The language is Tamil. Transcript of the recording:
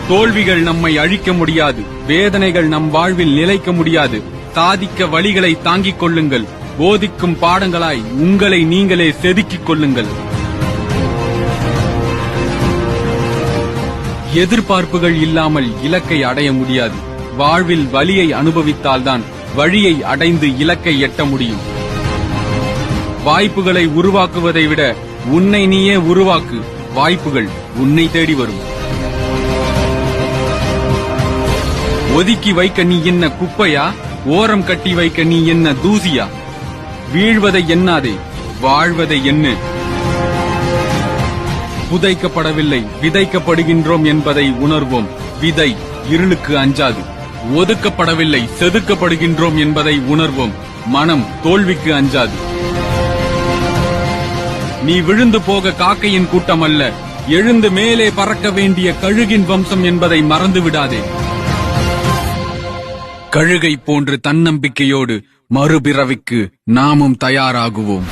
தோல்விகள் நம்மை அழிக்க முடியாது, வேதனைகள் நம் வாழ்வில் நிலைக்க முடியாது. சாதிக்க வழிகளை தாங்கிக் கொள்ளுங்கள், போதிக்கும் பாடங்களாய் உங்களை நீங்களே செதுக்கிக் கொள்ளுங்கள். எதிர்பார்ப்புகள் இல்லாமல் இலக்கை அடைய முடியாது. வாழ்வில் வலியை அனுபவித்தால்தான் வழியை அடைந்து இலக்கை எட்ட முடியும். வாய்ப்புகளை உருவாக்குவதை விட உன்னை நீயே உருவாக்கு, வாய்ப்புகள் உன்னை தேடி வரும். ஒதுக்கி வைக்க நீ என்ன குப்பையா, ஓரம் கட்டி வைக்க நீ என்ன தூசியா? வீழ்வதை எண்ணாதே, வாழ்வதை எண்ணு. புதைக்கப்படவில்லை, விதைக்கப்படுகின்றோம் என்பதை உணர்வோம். விதை இருளுக்கு அஞ்சாது. ஒதுக்கப்படவில்லை, செதுக்கப்படுகின்றோம் என்பதை உணர்வோம். மனம் தோல்விக்கு அஞ்சாது. நீ விழுந்து போக காக்கையின் கூட்டம் அல்ல, எழுந்து மேலே பறக்க வேண்டிய கழுகின் வம்சம் என்பதை மறந்து விடாதே. கழுகை போன்று தன்னம்பிக்கையோடு மறுபிறவிக்கு நாமும் தயாராகுவோம்.